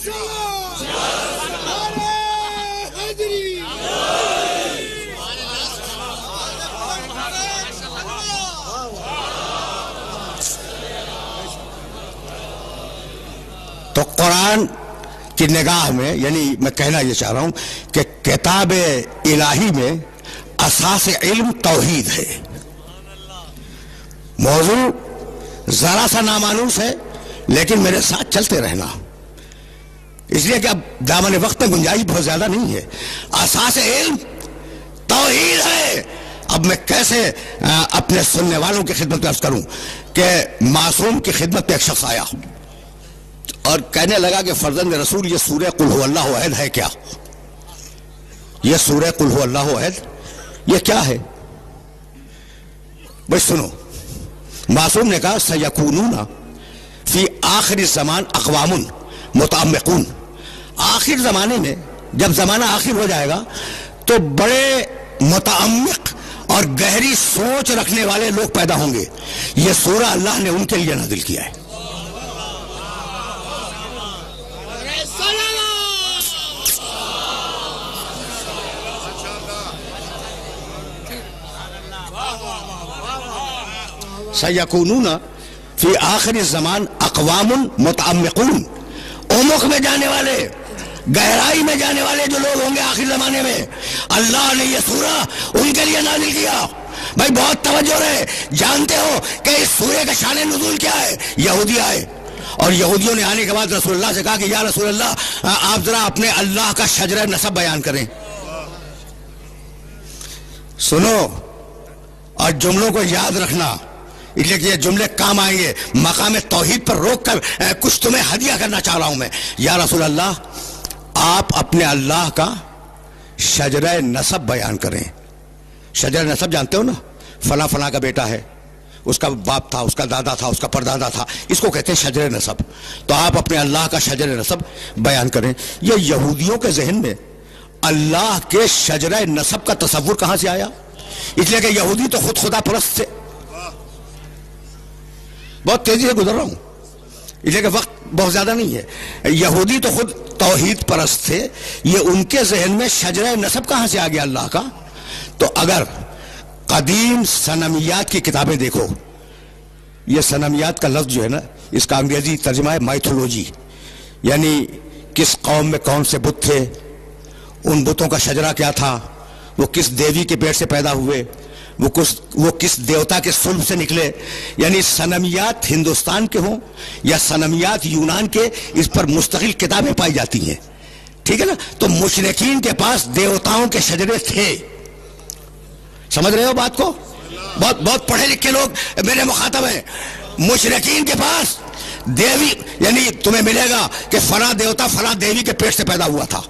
تو قرآن کی نگاہ میں، یعنی میں کہنا یہ چاہ رہا ہوں کہ کتاب الہی میں اساس علم توحید ہے. موضوع ذرا سا نامانوس ہے لیکن میرے ساتھ چلتے رہنا، اس لیے کہ اب دامن وقت میں گنجائش بہت زیادہ نہیں ہے. اساس علم توحید ہے. اب میں کیسے اپنے سننے والوں کی خدمت میں عرض کروں کہ معصوم کی خدمت میں ایک شخص آیا اور کہنے لگا کہ فرزند رسول یہ سورہ قل هو اللہ احد ہے کیا؟ یہ سورہ قل هو اللہ احد یہ کیا ہے؟ بھائی سنو، معصوم نے کہا سیکونون فی آخر الزمان اقوام متعمقون. آخر زمانے میں جب زمانہ آخر ہو جائے گا تو بڑے متعمق اور گہری سوچ رکھنے والے لوگ پیدا ہوں گے. یہ سورہ اللہ نے ان کے لیے نازل کیا ہے. سیکونون فی آخر الزمان اقوام متعمقون، عمق میں جانے والے، گہرائی میں جانے والے جو لوگ ہوں گے آخر زمانے میں، اللہ نے یہ سورہ ان کے لیے نازل کیا. بھائی بہت توجہ رہے. جانتے ہو کہ اس سورہ کا شان نزول کیا ہے؟ یہودی آئے اور یہودیوں نے آنے کے بعد رسول اللہ سے کہا کہ یا رسول اللہ آپ ذرا اپنے اللہ کا شجرہ نسب بیان کریں. سنو اور جملوں کو یاد رکھنا، اس لیے کہ یہ جملے کام آئیں گے. مقام توحید پر روک کر کچھ تمہیں ہدیہ کرنا چاہ رہا ہوں میں. یا رسول اللہ آپ اپنے اللہ کا شجرہ نسب بیان کریں. شجرہ نسب جانتے ہو نا؟ فلاں فلاں کا بیٹا ہے، اس کا باپ تھا، اس کا دادا تھا، اس کا پردادا تھا، اس کو کہتے ہیں شجرہ نسب. تو آپ اپنے اللہ کا شجرہ نسب بیان کریں. یہ یہودیوں کے ذہن میں اللہ کے شجرہ نسب کا تصور کہاں سے آیا؟ اس لیے کہ یہودی تو خود خدا پرست تھے. بہت تیزی سے گزر رہا ہوں اس لیے کہ وقت بہت زیادہ نہیں ہے. یہودی تو خود توحید پرست تھے. یہ ان کے ذہن میں شجرہ نسب کہاں سے آ گیا اللہ کا؟ تو اگر قدیم صنمیات کی کتابیں دیکھو، یہ صنمیات کا لفظ جو ہے نا، اس کا انگریزی ترجمہ ہے مائتھولوجی، یعنی کس قوم میں کون سے بت تھے، ان بتوں کا شجرہ کیا تھا، وہ کس دیوی کے پیٹ سے پیدا ہوئے، وہ کس دیوتا کے صلب سے نکلے. یعنی صنمیات ہندوستان کے ہوں یا صنمیات یونان کے، اس پر مستقل کتابیں پائی جاتی ہیں. ٹھیک ہے نا؟ تو مشرکین کے پاس دیوتاؤں کے شجرے تھے. سمجھ رہے ہو بات کو؟ بہت پڑھے لکھے لوگ میرے مخاطب ہیں. مشرکین کے پاس دیوی، یعنی تمہیں ملے گا کہ فلاں دیوتا فلاں دیوی کے پیٹ سے پیدا ہوا تھا،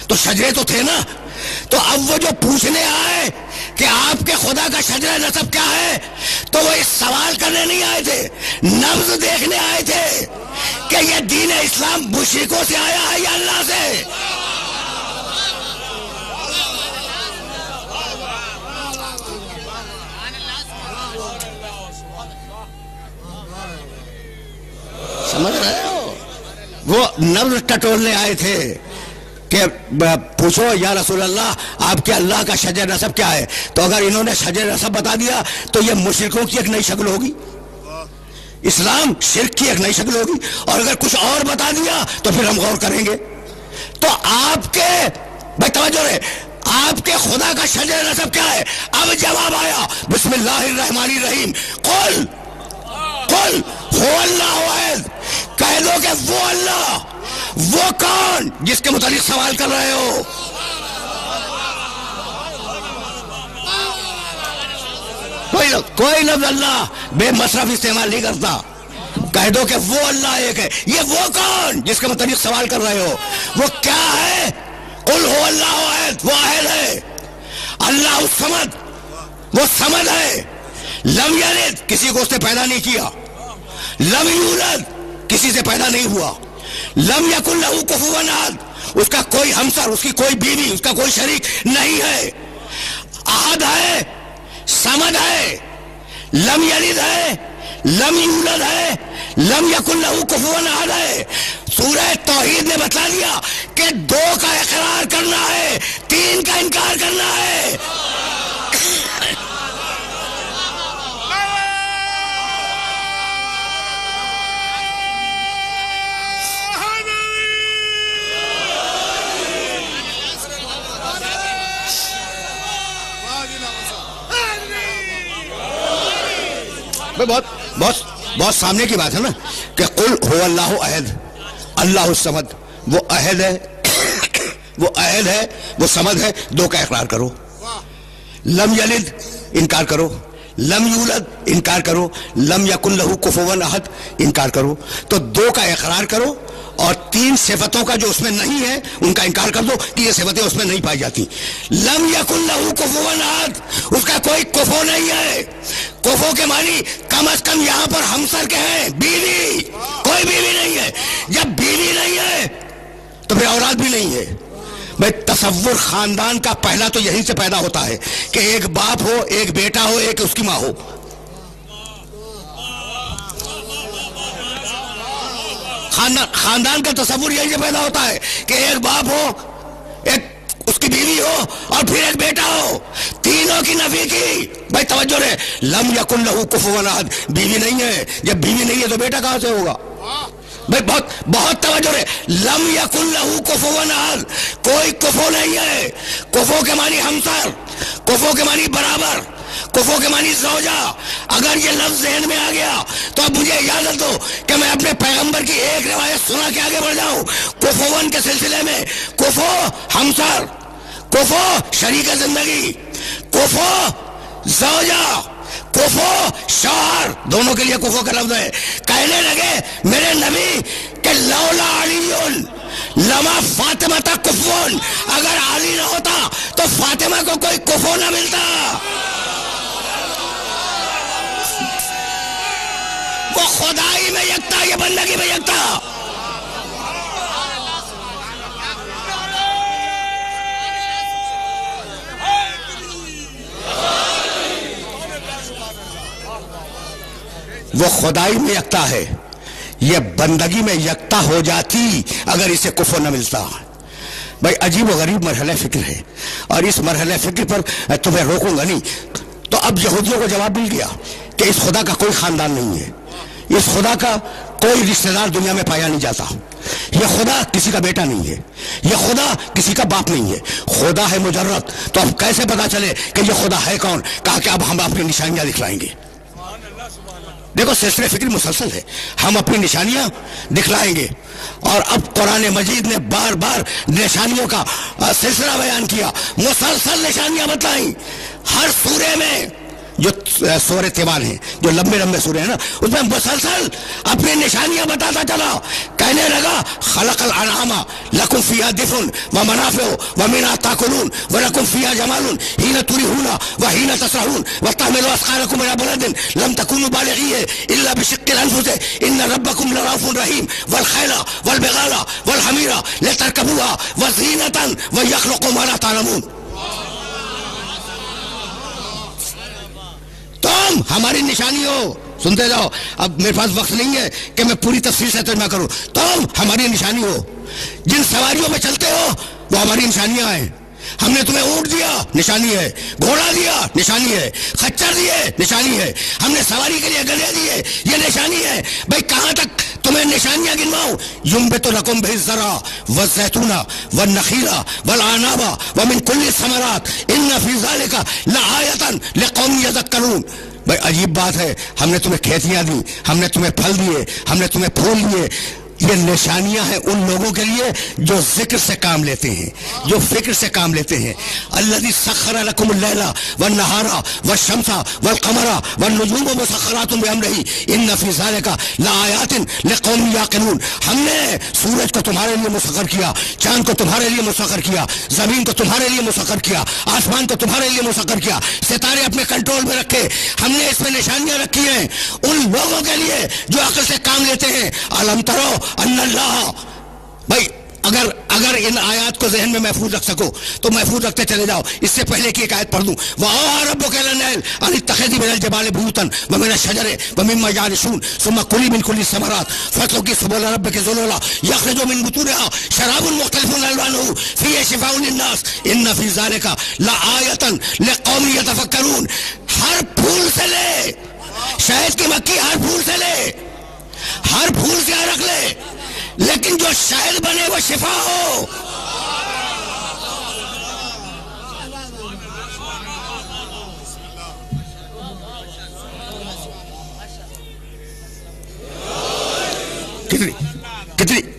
تو شجرے تو تھے نا. تو اب وہ جو پوچھنے آئے کہ آپ کے خدا کا شجرہ نسب کیا ہے، تو وہ اس سوال کرنے نہیں آئے تھے، نبض دیکھنے آئے تھے کہ یہ دین اسلام مشرکوں سے آیا ہے یا اللہ سے. سمجھ رہے ہو؟ وہ نبض ٹٹولنے آئے تھے کہ پوچھو یا رسول اللہ آپ کے اللہ کا شجرہ نسب کیا ہے. تو اگر انہوں نے شجرہ نسب بتا دیا تو یہ مشرکوں کی ایک نئی شکل ہوگی، اسلام شرک کی ایک نئی شکل ہوگی. اور اگر کچھ اور بتا دیا تو پھر ہم غور کریں گے. تو آپ کے، بھائی توجہ رہے، آپ کے خدا کا شجرہ نسب کیا ہے؟ اب جواب آیا، بسم اللہ الرحمن الرحیم، قل هو اللہ احد. کہہ دو کہ وہ اللہ، وہ کون جس کے متعلق سوال کر رہے ہو؟ کوئی لفظ اللہ بے مصرف استعمال نہیں کرتا. کہہ دو کہ وہ اللہ ایک ہے. یہ وہ کون جس کے متعلق سوال کر رہے ہو وہ کیا ہے؟ قل هو اللہ احد، وہ احد ہے. اللہ الصمد، وہ صمد ہے. لم یلد، کسی کو اس نے پیدا نہیں کیا. لم یولد، کسی سے پیدا نہیں ہوا. لم یکن لہ کفوا احد، اس کا کوئی ہمسر، اس کی کوئی بیوی، اس کا کوئی شریک نہیں ہے. احد ہے، صمد ہے، لم یلد ہے، لم یولد ہے، لم یکن لہ کفوا احد ہے۔ سورہ توحید نے بتلا دیا کہ 2 کا اقرار کرنا ہے، 3 کا انکار کرنا ہے۔ بہت سامنے کی بات ہے نا کہ قل هو اللہ احد، اللہ الصمد، وہ احد ہے، وہ احد ہے، وہ صمد ہے، 2 کا اقرار کرو۔ لم یلد انکار کرو، لم یولد انکار کرو، لم یکن لہ کفوا احد انکار کرو۔ تو 2 کا اقرار کرو اور 3 صفتوں کا جو اس میں نہیں ہے ان کا انکار کر دو کہ یہ صفتیں اس میں نہیں پائی جاتی۔ لم یکن لہ کفوا احد، اس کا کوئی کفو نہیں ہے۔ کفو کے معنی کم از کم یہاں پر ہمسر کے ہیں، بیوی، کوئی بیوی نہیں ہے۔ جب بیوی نہیں ہے تو پھر اولاد بھی نہیں ہے۔ بھائی تصور خاندان کا پہلا تو یہیں سے پیدا ہوتا ہے کہ ایک باپ ہو، ایک بیٹا ہو، ایک اس کی ماں ہو۔ خاندان کا تصور یہیں سے پیدا ہوتا ہے کہ ایک باپ ہو، ایک اس کی بیوی ہو اور پھر ایک بیٹا ہو، تینوں کی نفی کی۔ بھائی توجہ رہے، لم یکن لہ کفوا احد، بیوی نہیں ہے، جب بیوی نہیں ہے تو بیٹا کہاں سے ہوگا؟ بھائی بہت توجہ رہے، لم یکن لہ کفوا احد، کوئی کفو نہیں ہے۔ کفو کے معنی ہمسر، کفو کے معنی برابر، کفو کے معنی زوجہ۔ اگر یہ لفظ ذہن میں آ گیا تو اب مجھے اجازت دو کہ میں اپنے پیغمبر کی ایک روایت سنا کے آگے بڑھ جاؤں۔ کفوون کے سلسلے میں کفو ہمسر، کفو شریک زندگی، کفو زوجہ، کفو شوہر، دونوں کے لیے کفو کا لفظ ہے۔ کہنے لگے میرے نبی کہ لولا علی لما فاطمہ کفون، اگر علی نہ ہوتا تو فاطمہ کو کوئی کفو نہ ملتا۔ وہ خدائی میں یکتا، یہ بندگی میں یکتا۔ وہ خدائی میں یکتا ہے، یہ بندگی میں یکتا ہو جاتی اگر اسے کفو نہ ملتا۔ بھائی عجیب و غریب مرحلہ فکر ہے، اور اس مرحلہ فکر پر تمہیں روکوں گا نہیں۔ تو اب یہودیوں کو جواب مل گیا کہ اس خدا کا کوئی خاندان نہیں ہے، اس خدا کا کوئی رشتہ دار دنیا میں پایا نہیں جاتا، یہ خدا کسی کا بیٹا نہیں ہے، یہ خدا کسی کا باپ نہیں ہے، خدا ہے مجرد۔ تو اب کیسے پتا چلے کہ یہ خدا ہے کون؟ کہا کہ اب ہم اپنی نشانیاں دکھلائیں گے۔ دیکھو سلسلہ فکر مسلسل ہے، ہم اپنی نشانیاں دکھلائیں گے۔ اور اب قرآن مجید نے بار بار نشانیوں کا سلسلہ بیان کیا، مسلسل نشانیاں بتائیں۔ ہر سورے میں جو سورہ تیوان ہیں، جو لمبے لمبے سورے ہیں نا، اس میں مسلسل اپنی نشانیاں بتاتا چلا۔ کہنے لگا خلق الانعام لکم فیہا دفء ومنافع ومنہا تاکلون ولکم فیہا جمال حین تریحون وحین تسرحون وتحمل اثقالکم الی بلد لم تکونوا بالغیہ الا بشق الانفس ان ربکم لرؤوف رحیم والخیل والبغال والحمیر لترکبوها وزینۃ ویخلق ما لا تعلمون۔ تم ہماری نشانی ہو، سنتے جاؤ، اب میرے پاس وقت نہیں ہے کہ میں پوری تفصیل سے ترجمہ کروں۔ تم ہماری نشانی ہو، جن سواریوں پہ چلتے ہو وہ ہماری نشانیاں ہیں۔ ہم نے تمہیں اونٹ دیا، نشانی ہے، گھوڑا دیا، نشانی ہے، خچر دیے، نشانی ہے، ہم نے سواری کے لیے گدھے دیے، یہ نشانی ہے۔ بھائی کہاں تک تمہیں نشانیاں گنواؤں؟ ينبت لكم به الزرع والزيتون والنخيل والعناب ومن كل الثمرات ان في ذلك لآية لقوم يذكرون۔ بھائی عجیب بات ہے، ہم نے تمہیں کھیتیاں دی، ہم نے تمہیں پھل دیے، ہم نے تمہیں پھول دیے۔ یہ نشانیاں ہیں ان لوگوں کے لیے جو ذکر سے کام لیتے ہیں، جو فکر سے کام لیتے ہیں۔ الذی سخر لکم اللیل والنہار والشمس والقمر والنجوم مسخرات بامرہ ان فی ذلک لآیات لقوم یعقلون۔ ہم نے سورج کو تمہارے لیے مسخر کیا، چاند کو تمہارے لیے مسخر کیا، زمین کو تمہارے لیے مسخر کیا، آسمان کو تمہارے لیے مسخر کیا، ستارے اپنے کنٹرول میں رکھے۔ ہم نے اس میں نشانیاں رکھی ہیں ان لوگوں کے لیے جو عقل سے کام لیتے ہیں۔ علم ترو ان اللہ، بھائی اگر ان آیات کو ذہن میں محفوظ رکھ سکو تو محفوظ رکھتے چلے جاؤ۔ اس سے پہلے کی ایک آیت پڑھ دوں، وَأَوْحَىٰ رَبُّكَ إِلَى النَّحْلِ أَنِ اتَّخِذِي مِنَ الْجِبَالِ بُيُوتًا وَمِنَ الشَّجَرِ وَمِمَّا يَعْرِشُونَ ثُمَّ كُلِي مِنْ كُلِّ الثَّمَرَاتِ فَاسْلُكِي سُبُلَ رَبِّكِ ذُلُلًا يَخْرُجُ مِنْ بُطُونِهَا شَرَابٌ مُخْتَلِفٌ أَلْوَانُهُ فِيهِ شِفَاءٌ لِلنَّاسِ إِنَّ فِي ذَلِكَ لَآيَةً لِقَوْمٍ يَتَفَكَّرُونَ۔ ہر پھول سے لے، شہد کی مکھی ہر پھول سے لے، ہر پھول سے رکھ لے، لیکن جو شہد بنے وہ شفا ہو۔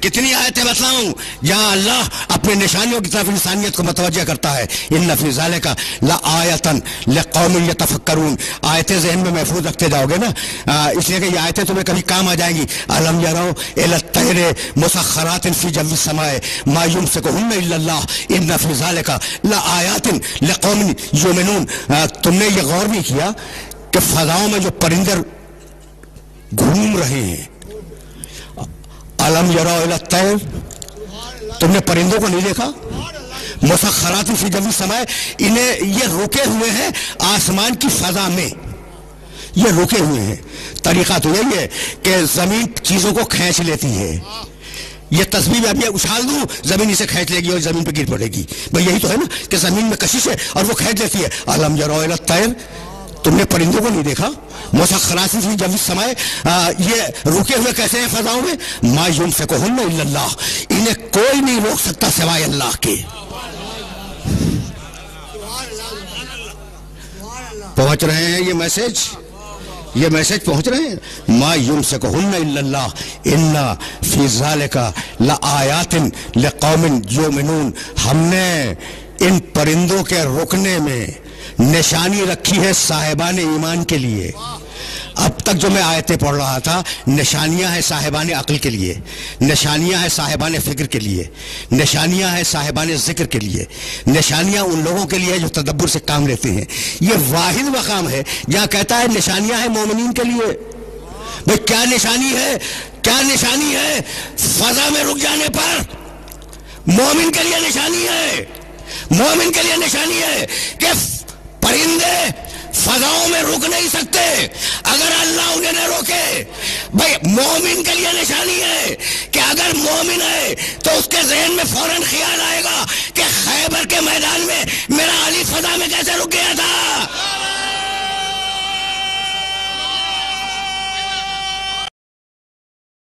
کتنی آیتیں بتلاؤں جہاں اللہ اپنے نشانیوں کی طرف انسانیت کو متوجہ کرتا ہے۔ ان فی ذالک لآیۃ لقوم یتفکرون۔ آیتیں ذہن میں محفوظ رکھتے جاؤ گے نا، اس لیے کہ یہ آیتیں تمہیں کبھی کام آ جائیں گی۔ الم یروا الی الطیر مسخرات فی جو السماء ما یمسکہن الا اللہ ان فی ذالک لآیات لقوم یؤمنون۔ تم نے یہ غور نہیں کیا کہ فضاؤں میں جو پرندے گھوم رہے ہیں، علم یروا الی الطیر، تم نے پرندوں کو نہیں دیکھا؟ مسخرات فی جو السماء، انہیں یہ رکے ہوئے ہیں آسمان کی فضا میں، یہ رکے ہوئے ہیں۔ طریقہ تو یہی ہے کہ زمین چیزوں کو کھینچ لیتی ہے۔ یہ تسبیح اب یہ اچھال دوں زمین اسے کھینچ لے گی اور زمین پہ گر پڑے گی، بھئی یہی تو ہے نا کہ زمین میں کشش ہے اور وہ کھینچ لیتی ہے۔ علم یروا الی الطیر، تم نے پرندوں کو نہیں دیکھا؟ مسخرات فی جو السماء، یہ رکے ہوئے کیسے ہیں فضاؤں میں؟ ما یمسکہن الا اللہ، انہیں کوئی نہیں روک سکتا سوائے اللہ کے۔ پہنچ رہے ہیں یہ میسج پہنچ رہے ہیں؟ ما یمسکہن الا اللہ ان فی ذالک لآیات لقوم یؤمنون۔ ہم نے ان پرندوں کے رکنے میں نشانی رکھی ہے صاحبان ایمان کے لیے۔ اب تک جو میں آیتیں پڑھ رہا تھا، نشانیاں ہیں صاحبان عقل کے لیے، نشانیاں ہیں صاحبان فکر کے لیے، نشانیاں ہیں صاحبان ذکر کے لیے، نشانیاں ان لوگوں کے لیے جو تدبر سے کام لیتے ہیں۔ یہ واحد مقام ہے جہاں کہتا ہے نشانیاں ہیں مومنین کے لیے۔ بھئی کیا نشانی ہے؟ کیا نشانی ہے؟ فضا میں رک جانے پر مومن کے لیے نشانی ہے، مومن کے لیے نشانی ہے کہ پرندے فضاؤں میں رک نہیں سکتے اگر اللہ انہیں نہ روکے۔ بھئی مومن کے لیے نشانی ہے کہ اگر مومن ہے تو اس کے ذہن میں فوراً خیال آئے گا کہ خیبر کے میدان میں میرا علی فضا میں کیسے رک گیا تھا۔